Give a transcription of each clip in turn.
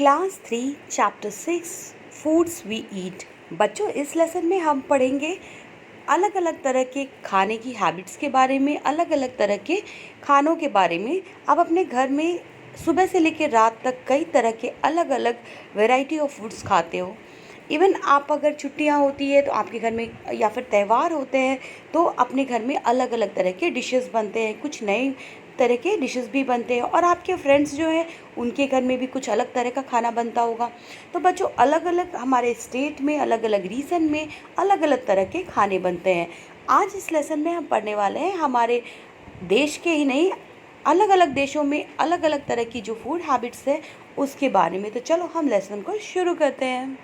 Class 3 chapter 6 foods we eat. बच्चों, इस lesson में हम पढ़ेंगे अलग अलग तरह के खाने की हैबिट्स के बारे में, अलग अलग तरह के खानों के बारे में। आप अपने घर में सुबह से लेकर रात तक कई तरह के अलग अलग वैरायटी ऑफ फूड्स खाते हो। इवन आप अगर छुट्टियां होती है तो आपके घर में या फिर त्यौहार होते हैं तो अपने घर में अलग अलग तरह के डिशेस बनते हैं, कुछ नए तरह के डिशेस भी बनते हैं और आपके फ्रेंड्स जो हैं उनके घर में भी कुछ अलग तरह का खाना बनता होगा। तो बच्चों, अलग अलग हमारे स्टेट में, अलग अलग रीजन में अलग अलग तरह के खाने बनते हैं। आज इस लेसन में हम पढ़ने वाले हैं हमारे देश के ही नहीं, अलग अलग देशों में अलग अलग तरह की जो फूड हैबिट्स है उसके बारे में। तो चलो हम लेसन को शुरू करते हैं।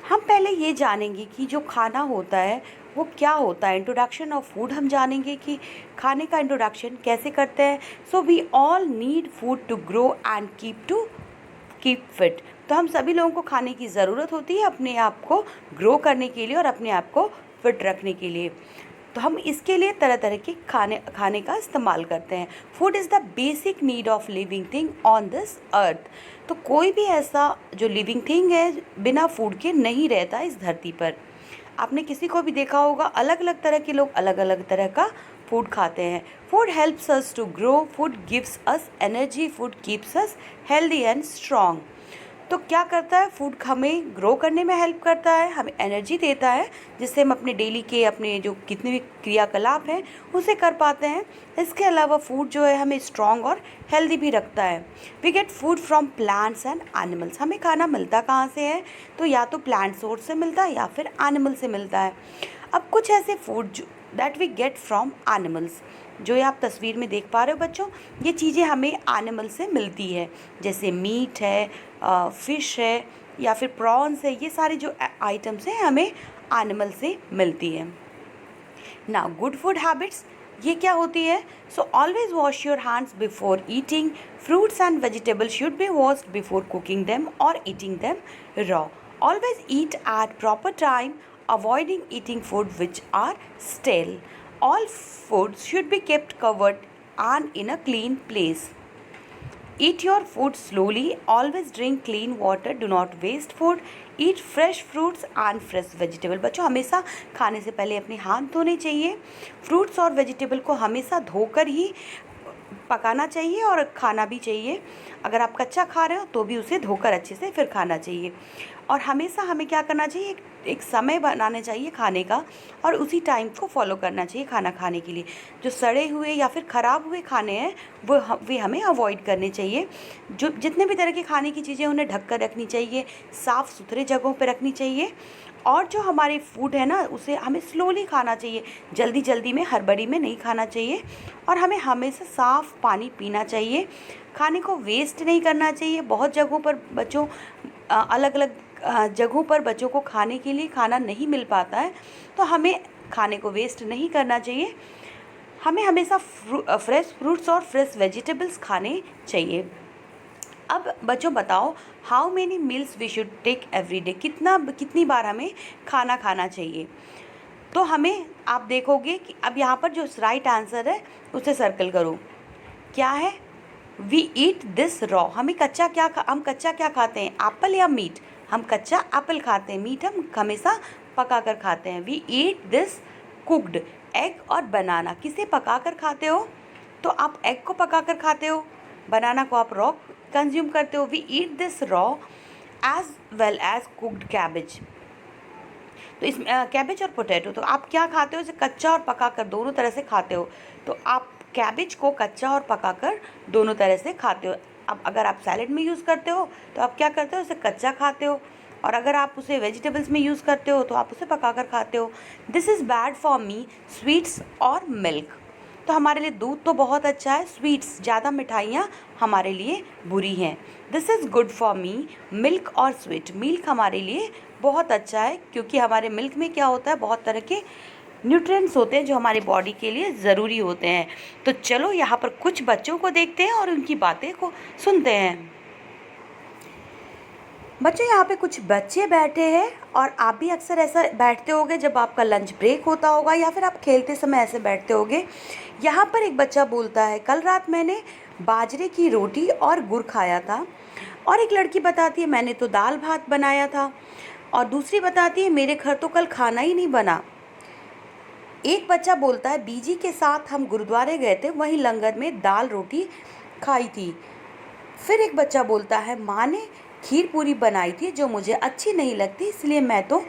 हम पहले ये जानेंगे कि जो खाना होता है वो क्या होता है। इंट्रोडक्शन ऑफ फूड हम जानेंगे कि खाने का इंट्रोडक्शन कैसे करते हैं। So we all need food to grow and keep fit. तो हम सभी लोगों को खाने की ज़रूरत होती है अपने आप को ग्रो करने के लिए और अपने आप को फिट रखने के लिए। तो हम इसके लिए तरह तरह के खाने का इस्तेमाल करते हैं। Food is the basic need of living thing on this earth. तो कोई भी ऐसा जो लिविंग थिंग है बिना फूड के नहीं रहता इस धरती पर। आपने किसी को भी देखा होगा, अलग अलग तरह के लोग अलग अलग तरह का फूड खाते हैं। Food helps us to grow, food gives us energy, food keeps us healthy and strong. तो क्या करता है फूड? हमें ग्रो करने में हेल्प करता है, हमें एनर्जी देता है जिससे हम अपने डेली के अपने जो कितने भी क्रियाकलाप हैं उसे कर पाते हैं। इसके अलावा फूड जो है हमें स्ट्रॉन्ग और हेल्दी भी रखता है। We get food from plants and animals. हमें खाना मिलता कहाँ से है? तो या तो प्लांट सोर्स से मिलता है या फिर एनिमल से मिलता है। अब कुछ ऐसे food that we get from animals, जो ये आप तस्वीर में देख पा रहे हो बच्चों, ये चीज़ें हमें एनिमल से मिलती है। जैसे मीट है, फिश है या फिर प्रॉन्स है, ये सारे जो आइटम्स हैं हमें एनिमल से मिलती है। नाउ गुड फूड हैबिट्स ये क्या होती है? So always wash your hands before eating. Fruits and vegetables should be washed before cooking them और eating them raw. Always eat at proper time, avoiding eating food which are stale. All foods should be kept covered and in a clean place. Eat your food slowly. Always drink clean water. Do not waste food. Eat fresh fruits and fresh vegetable. बच्चों, हमेशा खाने से पहले अपने हाथ धोने चाहिए। Fruits और वेजिटेबल को हमेशा धोकर ही पकाना चाहिए और खाना भी चाहिए। अगर आप कच्चा खा रहे हो तो भी उसे धोकर अच्छे से फिर खाना चाहिए। और हमेशा हमें क्या करना चाहिए? एक समय बनाना चाहिए खाने का और उसी टाइम को फॉलो करना चाहिए खाना खाने के लिए। जो सड़े हुए या फिर ख़राब हुए खाने हैं वे हमें अवॉइड करने चाहिए। जो जितने भी तरह के खाने की चीज़ें उन्हें ढक कर रखनी चाहिए, साफ़ सुथरे जगहों पर रखनी चाहिए। और जो हमारे फूड है ना उसे हमें स्लोली खाना चाहिए, जल्दी जल्दी में हड़बड़ी में नहीं खाना चाहिए। और हमें हमेशा साफ़ पानी पीना चाहिए। खाने को वेस्ट नहीं करना चाहिए। बहुत जगहों पर बच्चों अलग अलग जगहों पर बच्चों को खाने के लिए खाना नहीं मिल पाता है, तो हमें खाने को वेस्ट नहीं करना चाहिए। हमें हमेशा फ्रेश फ्रूट्स और फ्रेश वेजिटेबल्स खाने चाहिए। अब बच्चों बताओ, how many meals we should take every day? कितनी बार हमें खाना खाना चाहिए? तो हमें आप देखोगे कि अब यहाँ पर जो राइट आंसर है उसे सर्कल करो। क्या है? We eat this raw. हम कच्चा क्या खाते हैं? एप्पल या मीट? हम कच्चा एप्पल खाते हैं। मीट हम हमेशा पका कर खाते हैं। We eat this cooked. Egg और बनाना किसे पका कर खाते हो? तो आप एग को पका कर खाते हो, बनाना को आप रॉ कंज्यूम करते हो। We eat this raw as well as cooked cabbage. तो इस कैबेज और पोटैटो, तो आप क्या खाते हो? इसे कच्चा और पका कर दोनों तरह से खाते हो। तो आप कैबेज को कच्चा और पका कर दोनों तरह से खाते हो। अब अगर आप सैलेड में यूज़ करते हो तो आप क्या करते हो? उसे कच्चा खाते हो, और अगर आप उसे वेजिटेबल्स में यूज़ करते हो तो आप उसे पका कर खाते हो। This is bad for me, sweets और मिल्क। तो हमारे लिए दूध तो बहुत अच्छा है, स्वीट्स ज़्यादा मिठाइयाँ हमारे लिए बुरी हैं। This is good for me, milk और स्वीट। मिल्क हमारे लिए बहुत अच्छा है क्योंकि हमारे मिल्क में क्या होता है? बहुत तरह के न्यूट्रिएंट्स होते हैं जो हमारे बॉडी के लिए ज़रूरी होते हैं। तो चलो यहाँ पर कुछ बच्चों को देखते हैं और उनकी बातें को सुनते हैं। बच्चों, यहाँ पे कुछ बच्चे बैठे हैं और आप भी अक्सर ऐसा बैठते होगे जब आपका लंच ब्रेक होता होगा या फिर आप खेलते समय ऐसे बैठते होगे। यहाँ पर एक बच्चा बोलता है, कल रात मैंने बाजरे की रोटी और गुड़ खाया था। और एक लड़की बताती है, मैंने तो दाल भात बनाया था। और दूसरी बताती है, मेरे घर तो कल खाना ही नहीं बना। एक बच्चा बोलता है, बीजी के साथ हम गुरुद्वारे गए थे, वहीं लंगर में दाल रोटी खाई थी। फिर एक बच्चा बोलता है, माँ ने खीर पूरी बनाई थी जो मुझे अच्छी नहीं लगती, इसलिए मैं तो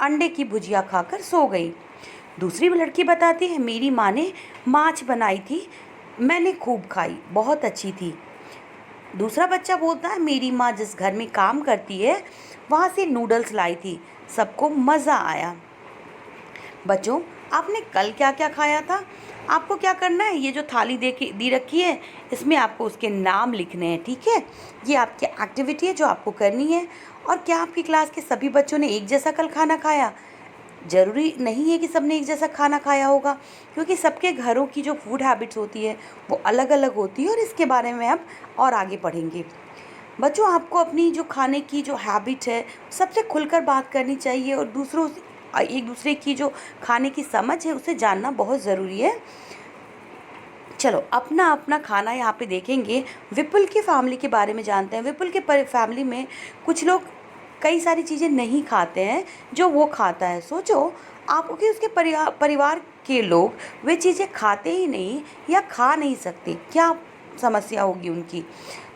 अंडे की भुजिया खाकर सो गई। दूसरी लड़की बताती है, मेरी माँ ने माछ बनाई थी, मैंने खूब खाई, बहुत अच्छी थी। दूसरा बच्चा बोलता है, मेरी माँ जिस घर में काम करती है वहाँ से नूडल्स लाई थी, सबको मज़ा आया। बच्चों, आपने कल क्या क्या खाया था? आपको क्या करना है, ये जो थाली दी रखी है इसमें आपको उसके नाम लिखने हैं, ठीक है। ये आपकी एक्टिविटी है जो आपको करनी है। और क्या आपकी क्लास के सभी बच्चों ने एक जैसा कल खाना खाया? ज़रूरी नहीं है कि सबने एक जैसा खाना खाया होगा, क्योंकि सबके घरों की जो फूड हैबिट्स होती है वो अलग अलग होती है, और इसके बारे में अब और आगे पढ़ेंगे। बच्चों, आपको अपनी जो खाने की जो हैबिट है सबसे खुलकर बात करनी चाहिए, और एक दूसरे की जो खाने की समझ है उसे जानना बहुत ज़रूरी है। चलो अपना अपना खाना यहाँ पे देखेंगे। विपुल की फैमिली के बारे में जानते हैं। विपुल के फैमिली में कुछ लोग कई सारी चीज़ें नहीं खाते हैं जो वो खाता है। सोचो आपके उसके परिवार के लोग वे चीज़ें खाते ही नहीं या खा नहीं सकते, क्या समस्या होगी उनकी।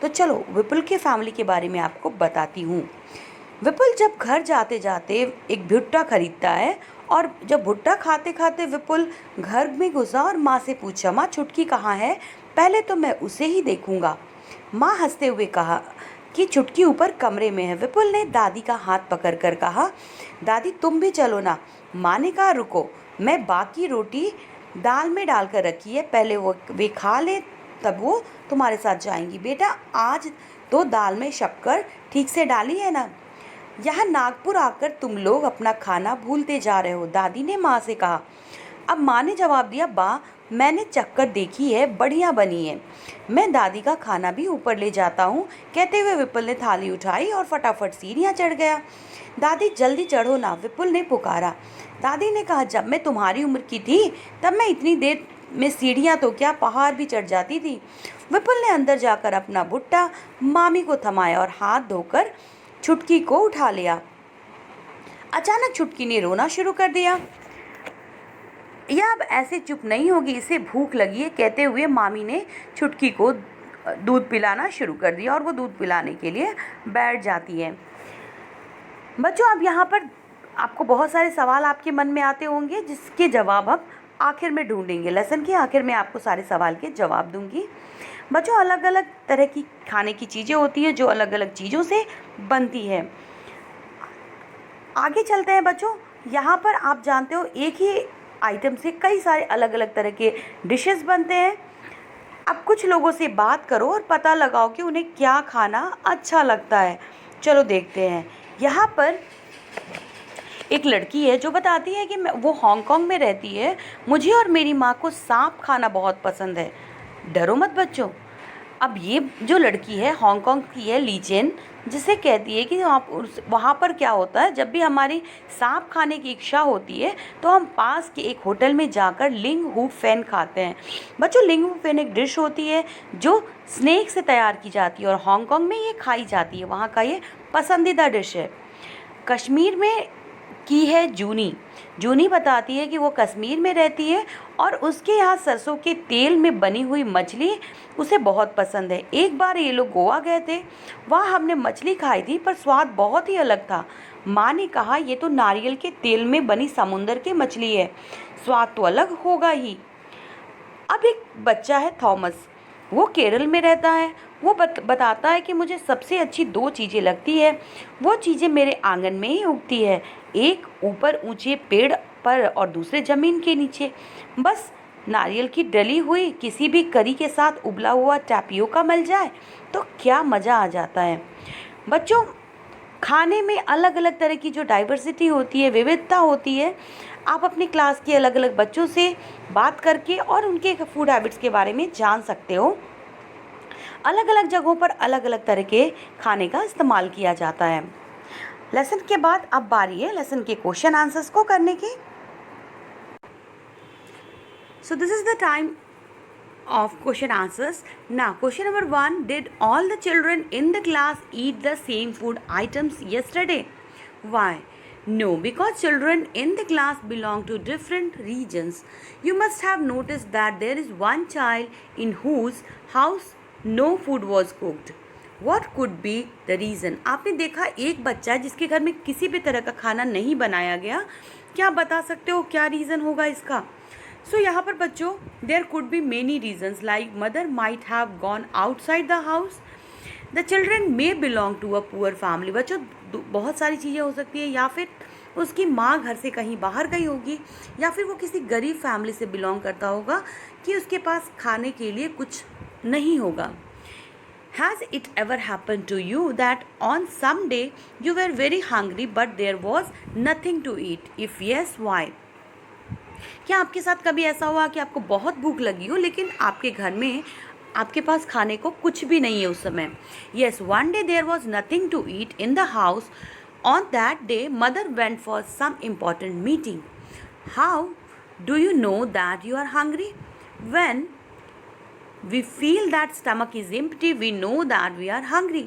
तो चलो विपुल के फैमिली के बारे में आपको बताती हूँ। विपुल जब घर जाते जाते एक भुट्टा खरीदता है, और जब भुट्टा खाते खाते विपुल घर में घुसा और माँ से पूछा, माँ छुटकी कहाँ है, पहले तो मैं उसे ही देखूंगा। माँ हंसते हुए कहा कि छुटकी ऊपर कमरे में है। विपुल ने दादी का हाथ पकड़कर कहा, दादी तुम भी चलो ना। माँ ने कहा, रुको, मैं बाकी रोटी दाल में डालकर रखी है, पहले वे खा ले तब वो तुम्हारे साथ जाएंगी। बेटा आज तो दाल में शक्कर ठीक से डाली है ना? यहाँ नागपुर आकर तुम लोग अपना खाना भूलते जा रहे हो, दादी ने माँ से कहा। अब माँ ने जवाब दिया, बा मैंने चक्कर देखी है, बढ़िया बनी है, मैं दादी का खाना भी ऊपर ले जाता हूँ। कहते हुए विपुल ने थाली उठाई और फटाफट सीढ़ियाँ चढ़ गया। दादी जल्दी चढ़ो ना, विपुल ने पुकारा। दादी ने कहा, जब मैं तुम्हारी उम्र की थी तब मैं इतनी देर में सीढ़ियाँ तो क्या पहाड़ भी चढ़ जाती थी। विपुल ने अंदर जाकर अपना भुट्टा मामी को थमाया और हाथ धोकर छुटकी को उठा लिया। अचानक छुटकी ने रोना शुरू कर दिया। यह अब ऐसे चुप नहीं होगी, इसे भूख लगी है, कहते हुए मामी ने छुटकी को दूध पिलाना शुरू कर दिया और वो दूध पिलाने के लिए बैठ जाती है। बच्चों, अब यहाँ पर आपको बहुत सारे सवाल आपके मन में आते होंगे जिसके जवाब अब आखिर में ढूंढेंगे। लेसन के आखिर में आपको सारे सवाल के जवाब दूंगी। बच्चों, अलग अलग तरह की खाने की चीज़ें होती हैं जो अलग अलग चीज़ों से बनती है। आगे चलते हैं बच्चों। यहाँ पर आप जानते हो एक ही आइटम से कई सारे अलग अलग तरह के डिशेस बनते हैं। अब कुछ लोगों से बात करो और पता लगाओ कि उन्हें क्या खाना अच्छा लगता है। चलो देखते हैं। यहाँ पर एक लड़की है जो बताती है कि वो हांगकांग में रहती है, मुझे और मेरी माँ को सांप खाना बहुत पसंद है। डरो मत बच्चों। अब ये जो लड़की है हांगकांग की है, लीचेन, जिसे कहती है कि वहाँ पर क्या होता है, जब भी हमारी सांप खाने की इच्छा होती है तो हम पास के एक होटल में जाकर लिंग हू फेन खाते हैं। बच्चों, लिंग हू फेन एक डिश होती है जो स्नेक से तैयार की जाती है और हांगकांग में ये खाई जाती है, वहाँ का ये पसंदीदा डिश है। कश्मीर में की है जूनी। जूनी बताती है कि वो कश्मीर में रहती है और उसके यहाँ सरसों के तेल में बनी हुई मछली उसे बहुत पसंद है। एक बार ये लोग गोवा गए थे, वहाँ हमने मछली खाई थी पर स्वाद बहुत ही अलग था। माँ ने कहा, ये तो नारियल के तेल में बनी समुंदर की मछली है, स्वाद तो अलग होगा ही। अब एक बच्चा है थॉमस, वो केरल में रहता है। वो बताता है कि मुझे सबसे अच्छी दो चीज़ें लगती है, वो चीज़ें मेरे आंगन में ही उगती है, एक ऊपर ऊंचे पेड़ पर और दूसरे ज़मीन के नीचे। बस नारियल की डली हुई किसी भी करी के साथ उबला हुआ टैपियोका मिल जाए तो क्या मज़ा आ जाता है। बच्चों, खाने में अलग अलग तरह की जो डाइवर्सिटी होती है, विविधता होती है, आप अपनी क्लास के अलग अलग बच्चों से बात करके और उनके फूड हैबिट्स के बारे में जान सकते हो। अलग अलग जगहों पर अलग अलग तरह के खाने का इस्तेमाल किया जाता है। लेसन के बाद अब बारी है लेसन के क्वेश्चन आंसर्स को करने की। So this is the time of question answers. Now question number 1, did all the children in the class eat the same food items yesterday? Why? No, because children in the class belong to different regions. You must have noticed that there is one child in whose house no food was cooked. What could be the reason? आपने देखा एक बच्चा जिसके घर में किसी भी तरह का खाना नहीं बनाया गया। क्या बता सकते हो क्या रीज़न होगा इसका? सो यहाँ पर बच्चों there could be many reasons like mother might have gone outside the house, the children may belong to a poor family. बच्चों बहुत सारी चीज़ें हो सकती है, या फिर उसकी माँ घर से कहीं बाहर गई होगी, या फिर वो किसी गरीब फैमिली से बिलोंग करता होगा कि उसके पास खाने के लिए कुछ नहीं होगा। Has it ever happened to you that on some day you were very hungry but there was nothing to eat? If yes, why? क्या आपके साथ कभी ऐसा हुआ कि आपको बहुत भूख लगी हो लेकिन आपके घर में आपके पास खाने को कुछ भी नहीं है उस समय? Yes, one day there was nothing to eat in the house. On that day, mother went for some important meeting. How do you know that you are hungry? When we feel that stomach is empty, we know that we are hungry.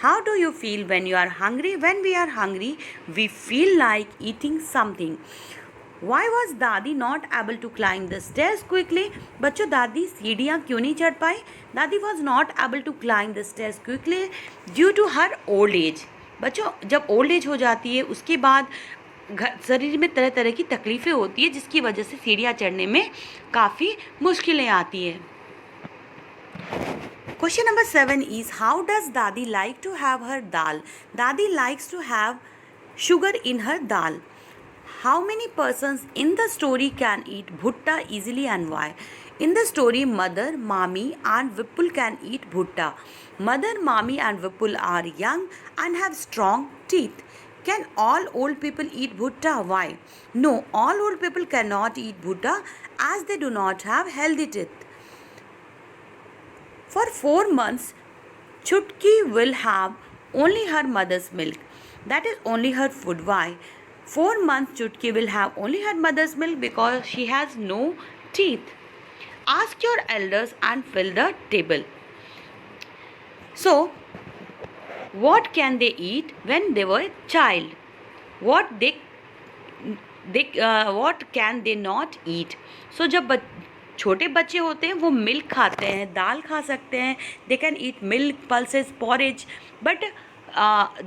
How do you feel when you are hungry? When we are hungry, we feel like eating something. Why was दादी not able to climb the stairs quickly? बच्चों दादी सीढ़ियाँ क्यों नहीं चढ़ पाई? दादी was not able to climb the stairs quickly due to her old age. बच्चों जब ओल्ड एज हो जाती है उसके बाद शरीर में तरह तरह की तकलीफ़ें होती है जिसकी वजह से सीढ़ियाँ चढ़ने में काफ़ी मुश्किलें आती है। Question number 7 is how does Dadi like to have her dal? Dadi likes to have sugar in her dal. How many persons in the story can eat bhutta easily and why? In the story, Mother, Mami and Vipul can eat bhutta. Mother, Mami and Vipul are young and have strong teeth. Can all old people eat bhutta? Why? No, all old people cannot eat bhutta as they do not have healthy teeth. For 4 months, Chutki will have only her mother's milk. That is only her food. Why? 4 months Chutki will have only her mother's milk because she has no teeth. Ask your elders and fill the table. So, what can they eat when they were a child? What can they not eat? So, जब छोटे बच्चे होते हैं वो milk खाते हैं, दाल खा सकते हैं, they can eat milk, pulses, porridge, but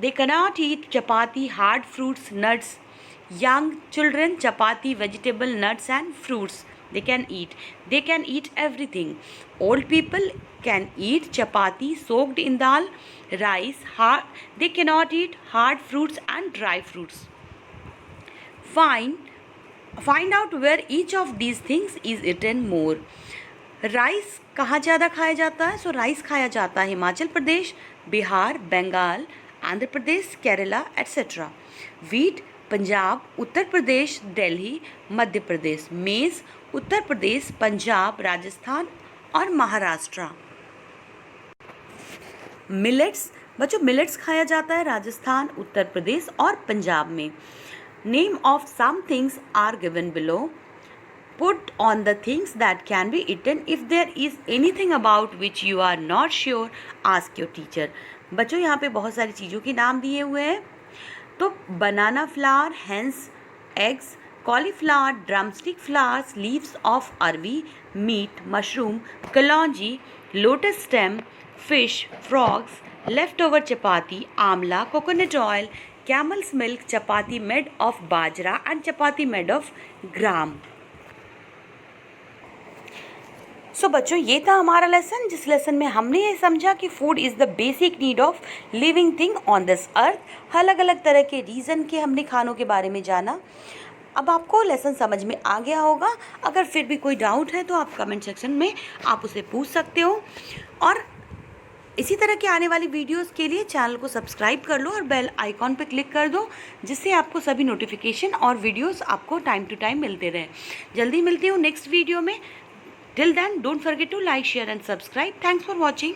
they cannot eat chapati, hard fruits, nuts. Young children, chapati, vegetable, nuts and fruits they can eat everything. Old people can eat chapati soaked in dal, rice, they cannot eat hard fruits and dry fruits. Find out where each of these things is eaten more. Rice कहाँ ज़्यादा खाया जाता है? सो rice खाया जाता है Himachal Pradesh, Bihar, Bengal, Andhra Pradesh, Kerala etcetera. Wheat Punjab, Uttar Pradesh, Delhi, Madhya Pradesh. मेज़ उत्तर प्रदेश, पंजाब, राजस्थान और महाराष्ट्र. मिलेट्स बच्चों मिलेट्स खाया जाता है राजस्थान, उत्तर प्रदेश और पंजाब में. Name of some things are given below. Put on the things that can be eaten. If there is anything about which you are not sure, ask your teacher. बच्चों यहाँ पे बहुत सारी चीज़ों के नाम दिए हुए हैं. तो banana flower, hens eggs, cauliflower, drumstick flowers, leaves of arvi, meat, mushroom, kalonji, lotus stem, fish, frogs, leftover chapati, amla, coconut oil, camels milk, chapati made of bajra and chapati made of gram. So बच्चों ये था हमारा लेसन, जिस लेसन में हमने ये समझा कि food is the basic need of living thing on this earth. अलग अलग तरह के रीज़न के हमने खानों के बारे में जाना. अब आपको लेसन समझ में आ गया होगा. अगर फिर भी कोई डाउट है तो आप कमेंट सेक्शन में आप उसे पूछ सकते हो. और इसी तरह की आने वाली वीडियोस के लिए चैनल को सब्सक्राइब कर लो और बेल आइकॉन पे क्लिक कर दो, जिससे आपको सभी नोटिफिकेशन और वीडियोस आपको टाइम टू टाइम मिलते रहें। जल्दी मिलती हूँ नेक्स्ट वीडियो में। Till then don't forget to like, share and subscribe. Thanks for watching.